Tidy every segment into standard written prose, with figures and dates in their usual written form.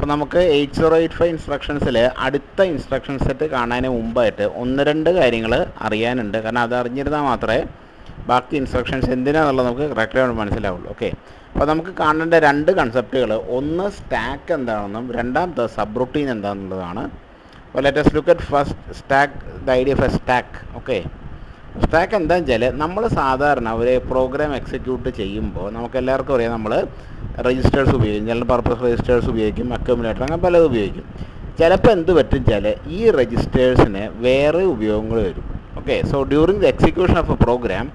അപ്പോൾ നമുക്ക് 8085 ഇൻസ്ട്രക്ഷൻസിൽ അടുത്ത ഇൻസ്ട്രക്ഷൻ സെറ്റ് കാണാൻ മുമ്പായിട്ട് 1-2 കാര്യങ്ങൾ അറിയാനുണ്ട്. കാരണം അത് അറിഞ്ഞിരുന്നാൽ മാത്രമേ ബാക്കി ഇൻസ്ട്രക്ഷൻസ് എന്തിനാണെന്നുള്ളത് നമുക്ക് കറക്റ്റായിട്ട് മനസ്സിലാവുള്ളൂ. ഓക്കെ, അപ്പോൾ നമുക്ക് കാണേണ്ട 2 കൺസെപ്റ്റുകൾ, ഒന്ന് സ്റ്റാക്ക് എന്താണെന്നും രണ്ടാമത്തെ സബ് റൂട്ടീൻ എന്താണെന്നുള്ളതാണ്. അപ്പോൾ let us look at first stack, the idea of a stack. Okay, stack എന്താണെന്ന് വെച്ചാൽ നമ്മൾ സാധാരണ ഒരു പ്രോഗ്രാം എക്സിക്യൂട്ട് ചെയ്യുമ്പോൾ നമുക്ക് എല്ലാവർക്കും അറിയാം, നമ്മൾ രജിസ്റ്റേഴ്സ് ഉപയോഗിക്കും, ജനറൽ പർപ്പസ് രജിസ്റ്റേഴ്സ് ഉപയോഗിക്കും, അക്യുമുലേറ്റർ, അങ്ങനെ പലതും ഉപയോഗിക്കും. ചിലപ്പോൾ എന്ത് പറ്റും വെച്ചാൽ ഈ രജിസ്റ്റേഴ്സിന് വേറെ ഉപയോഗങ്ങൾ വരും. Okay, so during the execution of a program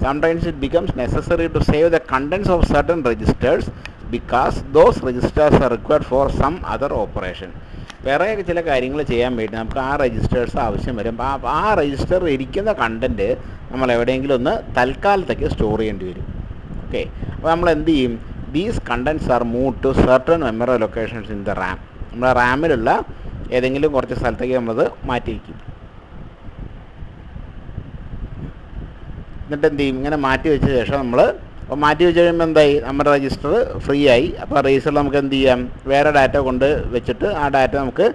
sometimes it becomes necessary to save the contents of certain registers because those registers are required for some other operation. വേറെ ചില കാര്യങ്ങൾ ചെയ്യാൻ വേണ്ടി നമുക്ക് ആ രജിസ്റ്റേഴ്സ് ആവശ്യം വരും. ആ രജിസ്റ്ററിൽ ഇരിക്കുന്ന കണ്ടൻറ്റ് നമ്മൾ എവിടെയെങ്കിലും ഒന്ന് തൽക്കാലത്തേക്ക് സ്റ്റോർ ചെയ്യേണ്ടി വരും. ഓക്കെ, അപ്പോൾ നമ്മൾ എന്ത് ചെയ്യും? These contents are move to certain memory locations in the RAM. നമ്മുടെ റാമിലുള്ള ഏതെങ്കിലും കുറച്ച് സ്ഥലത്തേക്ക് നമ്മളത് മാറ്റി വയ്ക്കും. എന്നിട്ട് എന്ത് ചെയ്യും? ഇങ്ങനെ മാറ്റി വെച്ച ശേഷം നമ്മൾ മാറ്റി വെച്ച് കഴിയുമ്പോൾ എന്തായി? നമ്മുടെ രജിസ്റ്റർ ഫ്രീ ആയി. അപ്പോൾ രജിസ്റ്ററിൽ നമുക്ക് എന്ത് ചെയ്യാം? വേറെ ഡാറ്റ കൊണ്ട് വെച്ചിട്ട് ആ ഡാറ്റ നമുക്ക്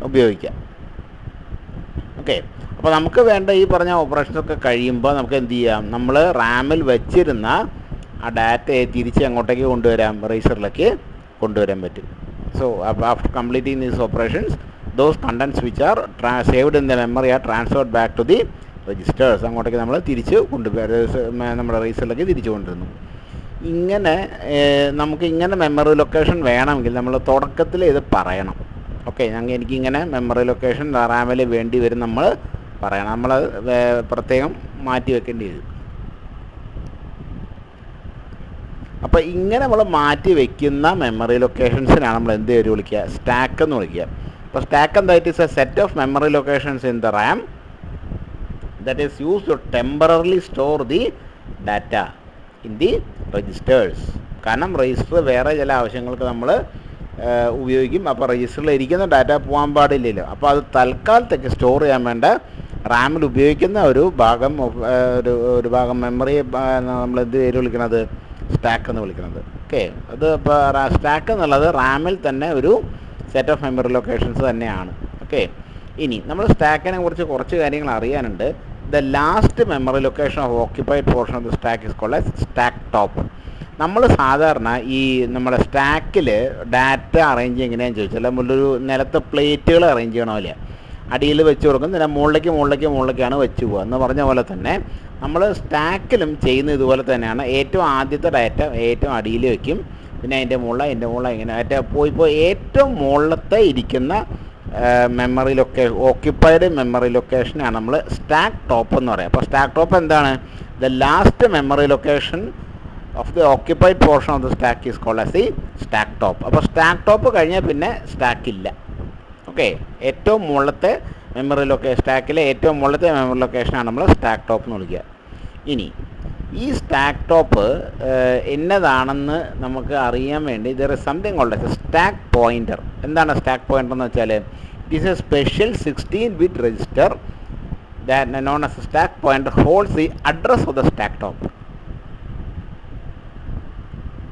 ഉപയോഗിക്കാം. ഓക്കെ, അപ്പോൾ നമുക്ക് വേണ്ട ഈ പറഞ്ഞ ഓപ്പറേഷനൊക്കെ കഴിയുമ്പോൾ നമുക്ക് എന്ത് ചെയ്യാം? നമ്മൾ റാമിൽ വെച്ചിരുന്ന ആ ഡാറ്റയെ തിരിച്ച് അങ്ങോട്ടേക്ക് കൊണ്ടുവരാം, രജിസ്റ്ററിലേക്ക് കൊണ്ടുവരാൻ പറ്റും. So after completing these operations those contents which are saved in the memory are transferred back to the registers. അങ്ങോട്ടേക്ക് നമ്മൾ തിരിച്ച് നമ്മുടെ രജിസ്റ്ററിലേക്ക് തിരിച്ചു കൊണ്ടുവരുന്നു. ഇങ്ങനെ നമുക്ക് ഇങ്ങനെ മെമ്മറി ലൊക്കേഷൻ വേണമെങ്കിൽ നമ്മൾ തുടക്കത്തിൽ ഇത് പറയണം. ഓക്കെ, എനിക്കിങ്ങനെ മെമ്മറി ലൊക്കേഷൻ റാമിൽ വേണ്ടി വരും നമ്മൾ പറയണം. നമ്മൾ പ്രത്യേകം മാറ്റി വെക്കേണ്ടി വരും. അപ്പോൾ ഇങ്ങനെ നമ്മൾ മാറ്റി വയ്ക്കുന്ന മെമ്മറി ലൊക്കേഷൻസിനാണ് നമ്മൾ എന്ത് പേര് വിളിക്കുക? സ്റ്റാക്ക് എന്ന് വിളിക്കുക. അപ്പോൾ സ്റ്റാക്ക് എന്താ? It is A set of memory locations in the Ram that is used to temporarily store the data in the registers. കാരണം രജിസ്റ്റർ വേറെ ചില ആവശ്യങ്ങൾക്ക് നമ്മൾ ഉപയോഗിക്കും. അപ്പോൾ രജിസ്റ്ററിൽ ഇരിക്കുന്ന ഡാറ്റ പോകാൻ പാടില്ലല്ലോ. അപ്പോൾ അത് തൽക്കാലത്തേക്ക് സ്റ്റോർ ചെയ്യാൻ വേണ്ട റാമിൽ ഉപയോഗിക്കുന്ന ഒരു ഭാഗം മെമ്മറി നമ്മൾ എന്ത് പേര് വിളിക്കുന്നത്? സ്റ്റാക്ക് എന്ന് വിളിക്കുന്നത്. ഓക്കെ, അത് ഇപ്പോൾ സ്റ്റാക്ക് എന്നുള്ളത് റാമിൽ തന്നെ ഒരു സെറ്റ് ഓഫ് മെമ്മറി ലൊക്കേഷൻസ് തന്നെയാണ്. ഓക്കെ, ഇനി നമ്മൾ സ്റ്റാക്കിനെ കുറിച്ച് കുറച്ച് കാര്യങ്ങൾ അറിയാനുണ്ട്. The last memory location of occupied portion of the stack is called as stack top. നമ്മൾ സാധാരണ ഈ നമ്മുടെ സ്റ്റാക്കിൽ ഡാറ്റ അറേഞ്ച് എങ്ങനെയാണെന്ന് ചോദിച്ചാൽ നമ്മളൊരു നിലത്ത് പ്ലേറ്റുകൾ അറേഞ്ച് ചെയ്യണ പോലെ അടിയിൽ വെച്ച് കൊടുക്കും, പിന്നെ മുകളിലേക്കാണ് വെച്ച് പോകുക എന്ന് പറഞ്ഞ പോലെ തന്നെ നമ്മൾ സ്റ്റാക്കിലും ചെയ്യുന്ന ഇതുപോലെ തന്നെയാണ്. ഏറ്റവും ആദ്യത്തെ ഡാറ്റ ഏറ്റവും അടിയിൽ വയ്ക്കും, പിന്നെ അതിൻ്റെ മുകളിൽ ഇങ്ങനെ ഡാറ്റ പോയി ഏറ്റവും മുകളിലത്തെ ഇരിക്കുന്ന മെമ്മറി ഓക്യുപ്പൈഡ് മെമ്മറി ലൊക്കേഷനാണ് നമ്മൾ സ്റ്റാക്ക് ടോപ്പ് എന്ന് പറയുക. അപ്പോൾ സ്റ്റാക്ക് ടോപ്പ് എന്താണ്? The last memory location of the occupied portion of the stack is called as the stack top. അപ്പോൾ സ്റ്റാക്ക് ടോപ്പ് കഴിഞ്ഞാൽ പിന്നെ സ്റ്റാക്ക് ഇല്ല. ഓക്കെ, ഏറ്റവും മുകളിലത്തെ സ്റ്റാക്കിലെ ഏറ്റവും മുകളിലത്തെ മെമ്മറി ലൊക്കേഷനാണ് നമ്മൾ സ്റ്റാക്ക് ടോപ്പ് എന്ന് വിളിക്കുക. ഇനി ഈ സ്റ്റാക്ക് ടോപ്പ് എന്നതാണെന്ന് നമുക്ക് അറിയാൻ വേണ്ടി there is something called as stack pointer. എന്താണ് സ്റ്റാക്ക് പോയിൻ്റർ എന്ന് വെച്ചാൽ? It is a special 16-bit register that known as a stack pointer holds the address of the stack top.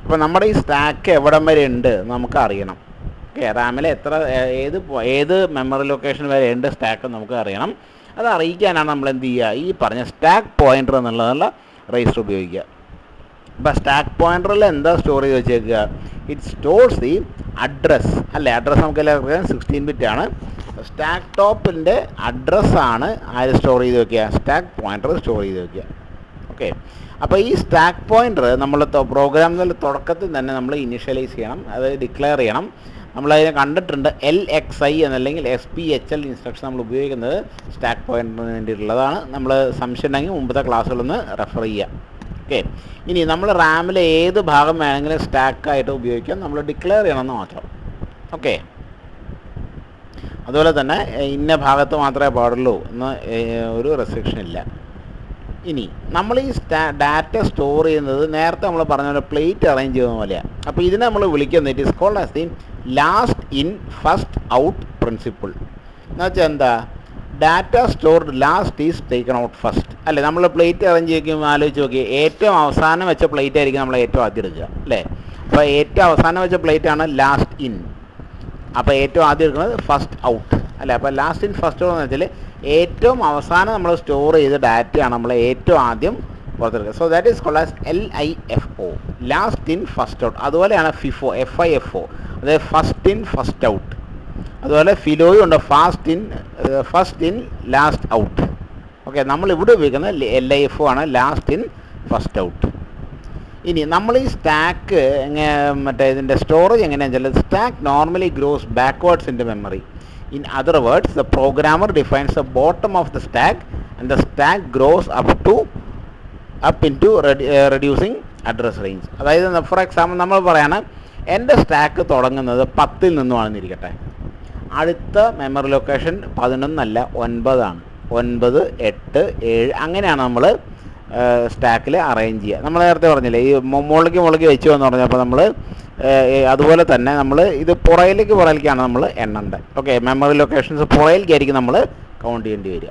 അപ്പോൾ നമ്മുടെ ഈ സ്റ്റാക്ക് എവിടം വരെ ഉണ്ട് നമുക്ക് അറിയണം. ഓക്കെ, റാമിലെ ഏത് മെമ്മറി ലൊക്കേഷൻ വരെ ഉണ്ട് സ്റ്റാക്ക് നമുക്ക് അറിയണം. അത് അറിയിക്കാനാണ് നമ്മൾ എന്ത് ചെയ്യുക? ഈ പറഞ്ഞ സ്റ്റാക്ക് പോയിൻ്റർ എന്നുള്ളതുള്ള രജിസ്റ്റർ ഉപയോഗിക്കുക. അപ്പോൾ സ്റ്റാക്ക് പോയിൻ്ററിൽ എന്താ സ്റ്റോർ ചെയ്ത് വെച്ചേക്കുക? ഇറ്റ് സ്റ്റോർസ് ദി അഡ്രസ് അല്ലേ? അഡ്രസ്സ് നമുക്ക് എല്ലാവർക്കും 16-bit ആണ്. സ്റ്റാക്ക് ടോപ്പിൻ്റെ അഡ്രസ്സാണ് ആര് സ്റ്റോർ ചെയ്ത് വെക്കുക? സ്റ്റാക്ക് പോയിൻ്റർ സ്റ്റോർ ചെയ്ത് വെക്കുക. ഓക്കെ, അപ്പോൾ ഈ സ്റ്റാക്ക് പോയിൻ്റർ നമ്മൾ പ്രോഗ്രാമിൻ്റെ തുടക്കത്തിൽ തന്നെ നമ്മൾ ഇനിഷ്യലൈസ് ചെയ്യണം, അത് ഡിക്ലെയർ ചെയ്യണം. നമ്മളതിനെ കണ്ടിട്ടുണ്ട്. LXI എന്നല്ലെങ്കിൽ SPHL ഇൻസ്ട്രക്ഷൻ നമ്മൾ ഉപയോഗിക്കുന്നത് സ്റ്റാക്ക് പോയിൻ്ററിന് വേണ്ടിയിട്ടുള്ളതാണ്. നമ്മൾ സംശയം ഉണ്ടെങ്കിൽ മുമ്പത്തെ ക്ലാസ്സുകളൊന്ന് റെഫർ ചെയ്യുക. ഓക്കെ, ഇനി നമ്മൾ റാമിലെ ഏത് ഭാഗം വേണമെങ്കിലും സ്റ്റാക്കായിട്ട് ഉപയോഗിക്കാം, നമ്മൾ ഡിക്ലെയർ ചെയ്യണമെന്ന് മാത്രം. ഓക്കെ, അതുപോലെ തന്നെ ഇന്ന ഭാഗത്ത് മാത്രമേ പാടുള്ളൂ എന്ന് ഒരു റെസ്ട്രിക്ഷൻ ഇല്ല. ഇനി നമ്മൾ ഈ ഡാറ്റ സ്റ്റോർ ചെയ്യുന്നത് നേരത്തെ നമ്മൾ പറഞ്ഞ പോലെ പ്ലേറ്റ് അറേഞ്ച് ചെയ്യുന്ന പോലെയാണ്. അപ്പോൾ ഇതിനെ നമ്മൾ വിളിക്കുന്നത് it is called as the last in first out principle. എന്ന് വെച്ചാൽ എന്താ? Data stored last is taken out first അല്ലേ? നമ്മൾ പ്ലേറ്റ് അറേഞ്ച് ചെയ്യുമ്പോൾ ആലോചിച്ച് നോക്കി, ഏറ്റവും അവസാനം വെച്ച പ്ലേറ്റ് ആയിരിക്കും നമ്മൾ ഏറ്റവും ആദ്യം എടുക്കുക അല്ലേ? അപ്പോൾ ഏറ്റവും അവസാനം വെച്ച പ്ലേറ്റാണ് ലാസ്റ്റ് ഇൻ. അപ്പോൾ ഏറ്റവും ആദ്യം എടുക്കുന്നത് ഫസ്റ്റ് ഔട്ട് അല്ലേ. അപ്പോൾ ലാസ്റ്റ് ഇൻ ഫസ്റ്റ് ഔട്ട് എന്ന് വെച്ചാൽ ഏറ്റവും അവസാനം നമ്മൾ സ്റ്റോർ ചെയ്ത ഡാറ്റയാണ് നമ്മൾ ഏറ്റവും ആദ്യം പുറത്തെടുക്കുക. So that is called as LIFO, last in first out. അതുപോലെയാണ് FIFO, FIFO, അതായത് ഫസ്റ്റ് ഇൻ ഫസ്റ്റ് ഔട്ട്. അതുപോലെ ഫിലോയും ഉണ്ട്, first in last out. Okay, നമ്മളിവിടെ ഉപയോഗിക്കുന്നത് LIFO ആണ്, ലാസ്റ്റ് ഇൻ ഫസ്റ്റ് ഔട്ട്. ഇനി നമ്മൾ ഈ സ്റ്റാക്ക് മറ്റേ ഇതിൻ്റെ സ്റ്റോറേജ് എങ്ങനെയാണെന്ന് വെച്ചാൽ stack normally grows backwards in the memory. In other words the programmer defines the bottom of the stack and the stack grows up into reducing address range. അതായത് for example നമ്മൾ പറയാണ് എൻ്റെ stack തുടങ്ങുന്നത് 10 നിന്നുമാണെന്നിരിക്കട്ടെ, അടുത്ത memory location 11 അല്ല 9 ആണ്. 9, 8, 7 അങ്ങനെയാണ് നമ്മൾ സ്റ്റാക്കിൽ അറേഞ്ച് ചെയ്യുക. നമ്മൾ നേരത്തെ പറഞ്ഞില്ലേ ഈ മുകളിലേക്ക് വെച്ചു എന്ന് പറഞ്ഞപ്പോൾ നമ്മൾ അതുപോലെ തന്നെ നമ്മൾ ഇത് പുറയിലേക്കാണ് നമ്മൾ എണ്ണേണ്ടത്. ഓക്കെ, മെമ്മറി ലൊക്കേഷൻസ് പുറയിലേക്കായിരിക്കും നമ്മൾ കൗണ്ട് ചെയ്യേണ്ടി വരിക.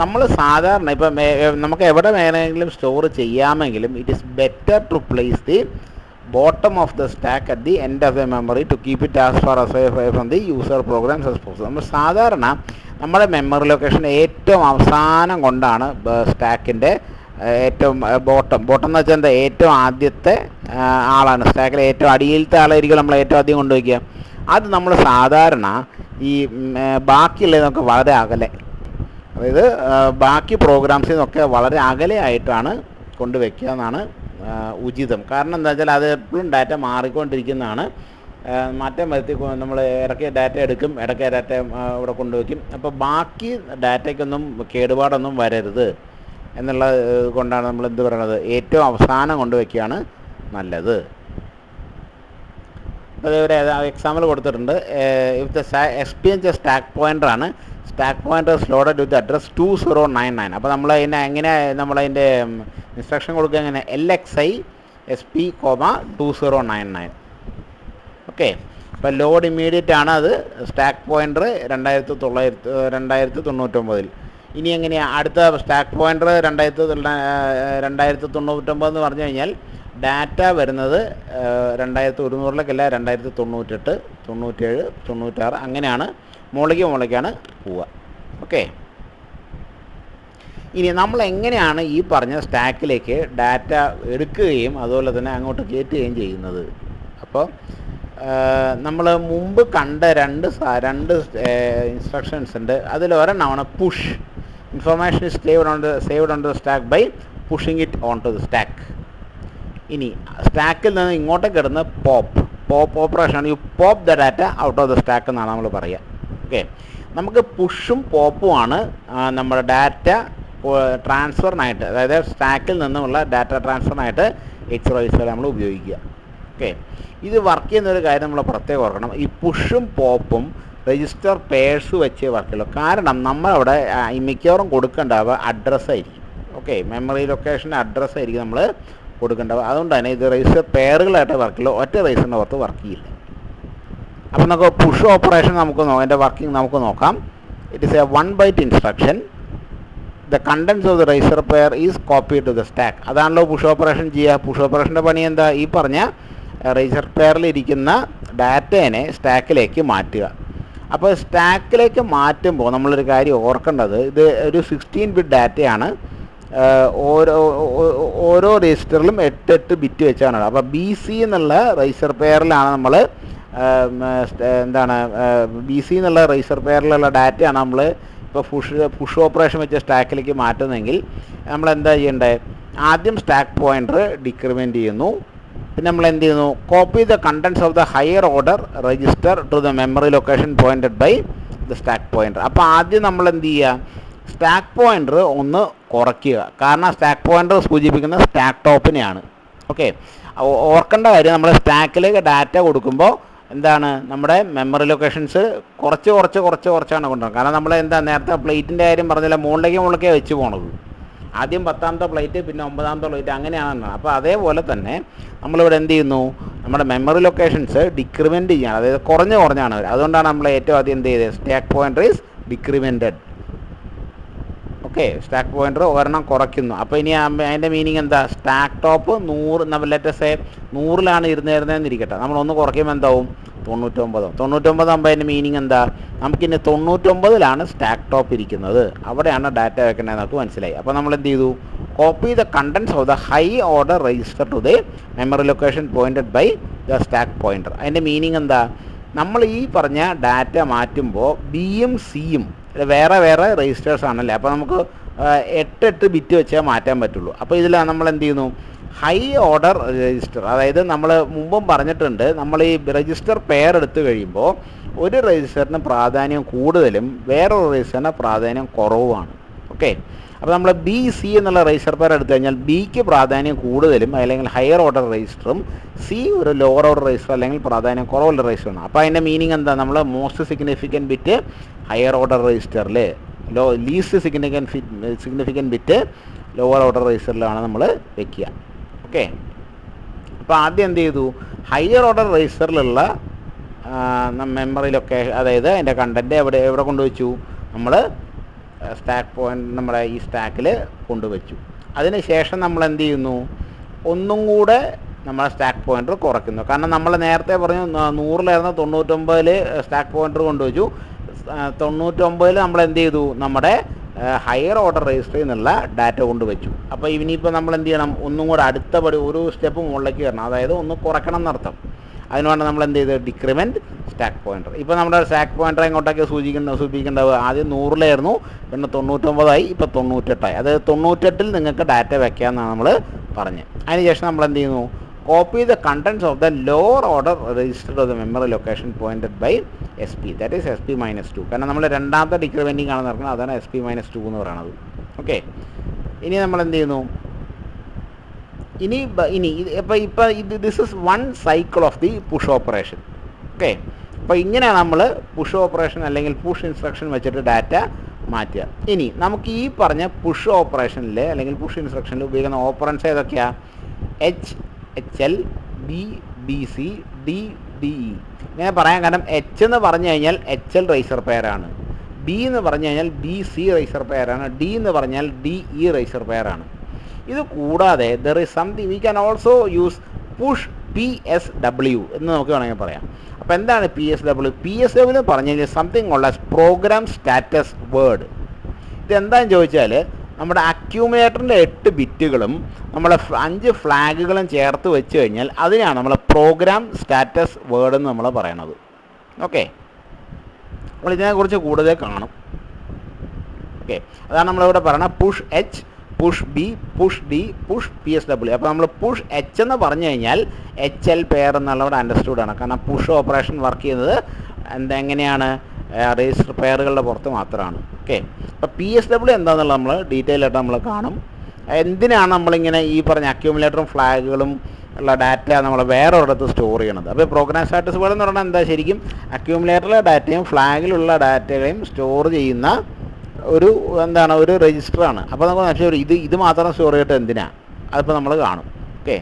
നമ്മൾ സാധാരണ ഇപ്പം നമുക്ക് എവിടെ വേണമെങ്കിലും സ്റ്റോർ ചെയ്യാമെങ്കിലും it is better to place the bottom of the stack at the end of the memory to keep it as far as from the user programs as possible. നമ്മൾ സാധാരണ നമ്മുടെ മെമ്മറി ലൊക്കേഷൻ ഏറ്റവും അവസാനം കൊണ്ടാണ് സ്റ്റാക്കിൻ്റെ ഏറ്റവും bottom എന്ന് വെച്ചാൽ എന്താ, ഏറ്റവും ആദ്യത്തെ ആളാണ് സ്റ്റാക്കിലെ ഏറ്റവും അടിയിലത്തെ ആളായിരിക്കും നമ്മൾ ഏറ്റവും ആദ്യം കൊണ്ടുവയ്ക്കുക. അത് നമ്മൾ സാധാരണ ഈ ബാക്കിയുള്ളതൊക്കെ വളരെ അകലെ, അതായത് ബാക്കി പ്രോഗ്രാംസിൽ നിന്നൊക്കെ വളരെ അകലെ ആയിട്ടാണ് കൊണ്ടുവയ്ക്കുക എന്നാണ് ഉചിതം. കാരണം എന്താ വെച്ചാൽ അത് എപ്പോഴും ഡാറ്റ മാറിക്കൊണ്ടിരിക്കുന്നതാണ്. മാറ്റം വരുത്തി നമ്മൾ ഇടയ്ക്ക് ഡാറ്റ എടുക്കും, ഇടയ്ക്ക് ഡാറ്റ ഇവിടെ കൊണ്ടുവയ്ക്കും. അപ്പോൾ ബാക്കി ഡാറ്റയ്ക്കൊന്നും കേടുപാടൊന്നും വരരുത് എന്നുള്ള കൊണ്ടാണ് നമ്മൾ എന്ത് പറയണത്, ഏറ്റവും അവസാനം കൊണ്ടുവയ്ക്കുകയാണ് നല്ലത്. അതേപോലെ എക്സാമ്പിൾ കൊടുത്തിട്ടുണ്ട്. If the experience stack pointer ആണ്, stack pointer loaded with address 2099. അപ്പോൾ നമ്മൾ അതിനെ എങ്ങനെ നമ്മളതിൻ്റെ ഇൻസ്ട്രക്ഷൻ കൊടുക്കുക എങ്ങനെ, LXI SP, 2099. ഓക്കെ, അപ്പോൾ ലോഡ് ഇമ്മീഡിയറ്റ് ആണ്, അത് സ്റ്റാക്ക് പോയിൻ്റർ 2099. ഇനി എങ്ങനെയാണ് അടുത്ത സ്റ്റാക്ക് പോയിൻ്റർ 2099 എന്ന് പറഞ്ഞു കഴിഞ്ഞാൽ ഡാറ്റ വരുന്നത് 2100ലേക്കല്ല, 2098, 97, 96 അങ്ങനെയാണ് മുകളിലേക്കാണ് പോവുക. ഓക്കെ, ഇനി നമ്മൾ എങ്ങനെയാണ് ഈ പറഞ്ഞ സ്റ്റാക്കിലേക്ക് ഡാറ്റ എടുക്കുകയും അതുപോലെ തന്നെ അങ്ങോട്ട് കയറ്റുകയും ചെയ്യുന്നത്. അപ്പോൾ നമ്മൾ മുമ്പ് കണ്ട രണ്ട് ഇൻസ്ട്രക്ഷൻസ് ഉണ്ട്. അതിലൊരെണ്ണമാണ് push. Information is saved on the stack by pushing it on to the stack. ഇനി സ്റ്റാക്കിൽ നിന്ന് ഇങ്ങോട്ടേക്ക് ഇടുന്ന പോപ്പ് ഓപ്പറേഷനാണ്. You pop the data out of the stack എന്നാണ് നമ്മൾ പറയുക. ഓക്കെ, നമുക്ക് പുഷും പോപ്പുമാണ് നമ്മുടെ ഡാറ്റ ട്രാൻസ്ഫറിനായിട്ട്, അതായത് സ്റ്റാക്കിൽ നിന്നുമുള്ള ഡാറ്റ ട്രാൻസ്ഫറിനായിട്ട് എക്സ് നമ്മൾ ഉപയോഗിക്കുക. ഓക്കെ, ഇത് വർക്ക് ചെയ്യുന്നൊരു കാര്യം നമ്മൾ പ്രത്യേകം ഓർക്കണം. ഈ പുഷും പോപ്പും രജിസ്റ്റർ പേഴ്സ് വെച്ച് വർക്ക് ചെയ്യുള്ളൂ. കാരണം നമ്മളവിടെ മിക്കവാറും കൊടുക്കേണ്ടാവുക അഡ്രസ്സായിരിക്കും. ഓക്കെ, മെമ്മറി ലൊക്കേഷൻ്റെ അഡ്രസ്സായിരിക്കും നമ്മൾ കൊടുക്കേണ്ടത്. അതുകൊണ്ട് തന്നെ ഇത് രജിസ്റ്റർ പെയറുകളായിട്ട് വർക്ക് ചെയ്യുള്ളൂ, ഒറ്റ രജിസ്റ്ററിൻ്റെ പുറത്ത് വർക്ക് ചെയ്യില്ല. അപ്പോൾ നമുക്ക് പുഷ് ഓപ്പറേഷൻ അതിൻ്റെ വർക്കിംഗ് നമുക്ക് നോക്കാം. It is a 1 byte instruction. The contents of the register pair is copy to the stack. അതാണല്ലോ പുഷ് ഓപ്പറേഷൻ ചെയ്യുക. പുഷ് ഓപ്പറേഷൻ്റെ പണി എന്താ, ഈ പറഞ്ഞ രജിസ്റ്റർ പെയറിലിരിക്കുന്ന ഡാറ്റേനെ സ്റ്റാക്കിലേക്ക് മാറ്റുക. അപ്പോൾ സ്റ്റാക്കിലേക്ക് മാറ്റുമ്പോൾ നമ്മളൊരു കാര്യം ഓർക്കേണ്ടത്, ഇത് ഒരു 16 bit ഡാറ്റയാണ്. ഓരോ രജിസ്റ്ററിലും 8 ബിറ്റ് വെച്ചാണ്. അപ്പോൾ B.Sc എന്നുള്ള രജിസ്റ്റർ പെയറിലാണ് നമ്മൾ B.Sc എന്നുള്ള രജിസ്റ്റർ പെയറിലുള്ള ഡാറ്റയാണ് നമ്മൾ ഇപ്പോൾ പുഷ് ഓപ്പറേഷൻ വെച്ച് സ്റ്റാക്കിലേക്ക് മാറ്റുന്നതെങ്കിൽ നമ്മൾ എന്താ ചെയ്യേണ്ടത്, ആദ്യം സ്റ്റാക്ക് പോയിൻ്റർ ഡിക്രിമെൻറ്റ് ചെയ്യുന്നു. പിന്നെ നമ്മൾ എന്ത് ചെയ്യുന്നു, copy the contents of the higher order register to the memory location pointed by the stack pointer. അപ്പോൾ ആദ്യം നമ്മൾ എന്ത് ചെയ്യുക, സ്റ്റാക്ക് പോയിൻ്റർ ഒന്ന് കുറയ്ക്കുക. കാരണം സ്റ്റാക്ക് പോയിൻ്റർ സൂചിപ്പിക്കുന്ന സ്റ്റാക്ക് ടോപ്പിനെയാണ്. ഓക്കെ, ഓർക്കേണ്ട കാര്യം, നമ്മൾ സ്റ്റാക്കിലേക്ക് ഡാറ്റ കൊടുക്കുമ്പോൾ എന്താണ്, നമ്മുടെ മെമ്മറി ലൊക്കേഷൻസ് കുറച്ചാണ് കൊണ്ടുപോകുന്നത്. കാരണം നമ്മൾ നേരത്തെ പ്ലേറ്റിൻ്റെ കാര്യം പറഞ്ഞില്ല, മുകളിലേക്ക് വെച്ച് പോകണത്. ആദ്യം 10ാമത്തെ പ്ലേറ്റ്, പിന്നെ 9ാമത്തെ പ്ലേറ്റ്, അങ്ങനെയാണ്. അപ്പോൾ അതേപോലെ തന്നെ നമ്മളിവിടെ എന്ത് ചെയ്യുന്നു, നമ്മുടെ മെമ്മറി ലൊക്കേഷൻസ് ഡിക്രിമെൻറ്റ് ചെയ്യണം. അതായത് കുറഞ്ഞാണ് അവർ. അതുകൊണ്ടാണ് നമ്മൾ ഏറ്റവും ആദ്യം എന്ത് ചെയ്തത്, stack pointer is decremented. Okay, stack pointer ഒരെണ്ണം കുറയ്ക്കുന്നു. അപ്പോൾ ഇനി അതിൻ്റെ മീനിങ് എന്താ? സ്റ്റാക്ക് ടോപ്പ് 100, ലെറ്റസ് 100ലാണ് ഇരുന്നേരുന്നതെന്നിരിക്കട്ടെ, നമ്മളൊന്ന് കുറയ്ക്കുമ്പോൾ എന്താവും? 99. 99 ആകുമ്പോൾ അതിൻ്റെ മീനിങ് എന്താ? നമുക്കിനി 99ലാണ് സ്റ്റാക്ക് ടോപ്പ് ഇരിക്കുന്നത്, അവിടെയാണ് ഡാറ്റ വെക്കേണ്ടത് നമുക്ക് മനസ്സിലായി. അപ്പോൾ നമ്മൾ എന്ത് ചെയ്തു? Copy the contents of the high order register to the memory location pointed by the stack pointer. അതിൻ്റെ മീനിങ് എന്താ? നമ്മൾ ഈ പറഞ്ഞ ഡാറ്റ മാറ്റുമ്പോൾ ബിയും സിയും വേറെ വേറെ രജിസ്റ്റേഴ്സ് ആണല്ലേ, അപ്പോൾ നമുക്ക് 8 ബിറ്റ് വെച്ചേ മാറ്റാൻ പറ്റുള്ളൂ. അപ്പോൾ ഇതിൽ നമ്മൾ എന്ത് ചെയ്യുന്നു? ഹൈ ഓർഡർ രജിസ്റ്റർ, അതായത് നമ്മൾ മുമ്പും പറഞ്ഞിട്ടുണ്ട്, നമ്മൾ ഈ രജിസ്റ്റർ പെയർ എടുത്തു കഴിയുമ്പോൾ ഒരു രജിസ്റ്ററിന് പ്രാധാന്യം കൂടുതലും വേറൊരു രജിസ്റ്ററിന് പ്രാധാന്യം കുറവുമാണ്. ഓക്കെ, അപ്പോൾ നമ്മൾ B.Sc എന്നുള്ള രജിസ്റ്റർ പെയർ എടുത്തു കഴിഞ്ഞാൽ ബിക്ക് പ്രാധാന്യം കൂടുതലും അല്ലെങ്കിൽ ഹയർ ഓർഡർ രജിസ്റ്ററും, സി ഒരു ലോവർ ഓർഡർ രജിസ്റ്റർ അല്ലെങ്കിൽ പ്രാധാന്യം കുറവുള്ള രജിസ്റ്ററാണ്. അപ്പോൾ അതിൻ്റെ മീനിങ് എന്താ? നമ്മൾ most significant bit higher order രജിസ്റ്ററിൽ, least significant bit lower order രജിസ്റ്ററിലാണ് നമ്മൾ വെക്കുക. ഓക്കെ, അപ്പോൾ ആദ്യം എന്ത് ചെയ്തു? ഹയർ ഓർഡർ രജിസ്റ്ററിലുള്ള മെമ്മറിയിലൊക്കെ, അതായത് അതിൻ്റെ കണ്ടൻറ്റ് എവിടെ കൊണ്ടുവച്ചു? നമ്മൾ സ്റ്റാക്ക് പോയിൻ്റ് നമ്മുടെ ഈ സ്റ്റാക്കിൽ കൊണ്ടുവച്ചു. അതിനുശേഷം നമ്മൾ എന്ത് ചെയ്യുന്നു? ഒന്നും കൂടെ നമ്മളെ സ്റ്റാക്ക് പോയിൻ്റർ കുറയ്ക്കുന്നു. കാരണം നമ്മൾ നേരത്തെ പറഞ്ഞു 100ലായിരുന്നു, 99ൽ സ്റ്റാക്ക് പോയിൻ്റർ കൊണ്ടുവച്ചു. 99ൽ നമ്മൾ എന്ത് ചെയ്തു? നമ്മുടെ ഹയർ ഓർഡർ രജിസ്റ്ററിൽ നിന്നുള്ള ഡാറ്റ കൊണ്ടുവച്ചു. അപ്പോൾ ഇനിയിപ്പോൾ നമ്മൾ എന്ത് ചെയ്യണം? ഒന്നും കൂടെ അടുത്ത പടി ഒരു സ്റ്റെപ്പ് മുകളിലേക്ക് കയറണം, അതായത് ഒന്ന് കുറയ്ക്കണം എന്നർത്ഥം. അതിനുവേണ്ടി നമ്മൾ എന്ത് ചെയ്ത്? Decrement stack pointer. ഇപ്പോൾ നമ്മുടെ സ്റ്റാക്ക് പോയിൻ്റർ എങ്ങോട്ടൊക്കെ സൂചിപ്പിക്കേണ്ടത്? ആദ്യം 100ലായിരുന്നു, പിന്നെ 99ആയി, ഇപ്പോൾ 98ആയി. അത് 98ൽ നിങ്ങൾക്ക് ഡാറ്റ വെക്കാമെന്നാണ് നമ്മൾ പറഞ്ഞത്. അതിനുശേഷം നമ്മൾ എന്ത് ചെയ്യുന്നു? Copy the contents of the lower order register of the memory location pointed by SP, that is SP-2. കാരണം നമ്മൾ രണ്ടാമത്തെ ഡിക്രിമെൻറ്റിംഗ് ആണ് നടക്കുന്നത്, അതാണ് SP-2 എന്ന് പറയുന്നത്. ഓക്കെ, ഇനി നമ്മൾ എന്ത് ചെയ്യുന്നു? ഇനി this is one cycle of the push operation. Okay, അപ്പോൾ ഇങ്ങനെയാണ് നമ്മൾ പുഷ് ഓപ്പറേഷൻ അല്ലെങ്കിൽ പുഷ് ഇൻസ്ട്രക്ഷൻ വെച്ചിട്ട് ഡാറ്റ മാറ്റുക. ഇനി നമുക്ക് ഈ പറഞ്ഞ പുഷ് ഓപ്പറേഷനിൽ അല്ലെങ്കിൽ പുഷ് ഇൻസ്ട്രക്ഷനിൽ ഉപയോഗിക്കുന്ന ഓപ്പറൻസ് ഏതൊക്കെയാണ്? HL, B.Sc, DE. ഇങ്ങനെ പറയാൻ കാരണം H എന്ന് പറഞ്ഞു കഴിഞ്ഞാൽ HL റൈസർ പെയറാണ്, B എന്ന് പറഞ്ഞു കഴിഞ്ഞാൽ B.Sc റൈസർ പെയറാണ്, D എന്ന് പറഞ്ഞാൽ DE റൈസർ പെയറാണ്. ഇത് കൂടാതെ there is something we can also use push PSW എന്ന് നമുക്ക് വേണമെങ്കിൽ പറയാം. അപ്പോൾ എന്താണ് PSW? PSW എന്ന് പറഞ്ഞു കഴിഞ്ഞാൽ സംതിങ് ഉള്ള പ്രോഗ്രാം സ്റ്റാറ്റസ് വേർഡ്. ഇതെന്താണെന്ന് ചോദിച്ചാൽ നമ്മുടെ അക്യൂമുലേറ്ററിൻ്റെ 8 ബിറ്റുകളും നമ്മളെ 5 ഫ്ലാഗുകളും ചേർത്ത് വെച്ച് കഴിഞ്ഞാൽ അതിനാണ് നമ്മൾ പ്രോഗ്രാം സ്റ്റാറ്റസ് വേർഡ് എന്ന് നമ്മൾ പറയണത്. ഓക്കെ, നമ്മൾ ഇതിനെക്കുറിച്ച് കൂടുതൽ കാണും. ഓക്കെ, അതാണ് നമ്മളിവിടെ പറയണത് push H, push B, push D, push PSW. അപ്പോൾ നമ്മൾ പുഷ് H എന്ന് പറഞ്ഞു കഴിഞ്ഞാൽ HL പെയർ എന്നുള്ളവിടെ അണ്ടർസ്റ്റുഡ് ആണ്. കാരണം പുഷ് ഓപ്പറേഷൻ വർക്ക് ചെയ്യുന്നത് എങ്ങനെയാണ്? രജിസ്റ്റർ പെയറുകളുടെ പുറത്ത് മാത്രമാണ്. ഓക്കെ, അപ്പോൾ PSW എന്താണെന്നുള്ളത് നമ്മൾ ഡീറ്റെയിൽ ആയിട്ട് നമ്മൾ കാണും. എന്തിനാണ് നമ്മളിങ്ങനെ ഈ പറഞ്ഞ അക്യൂമുലേറ്ററും ഫ്ലാഗുകളും ഉള്ള ഡാറ്റ നമ്മൾ വേറെ ഒരിടത്ത് സ്റ്റോർ ചെയ്യണത്? അപ്പോൾ പ്രോഗ്രാം സ്റ്റാറ്റസ് വേർഡ് എന്ന് പറഞ്ഞാൽ എന്താ? ശരിക്കും അക്യൂമുലേറ്ററിലെ ഡാറ്റയും ഫ്ലാഗിലുള്ള ഡാറ്റകളെയും സ്റ്റോർ ചെയ്യുന്ന ഒരു ഒരു രജിസ്റ്ററാണ്. അപ്പോൾ നമുക്ക് ഇത് മാത്രം സ്റ്റോർ ചെയ്തിട്ട് എന്തിനാണ്? അതിപ്പോൾ നമ്മൾ കാണും. ഓക്കെ.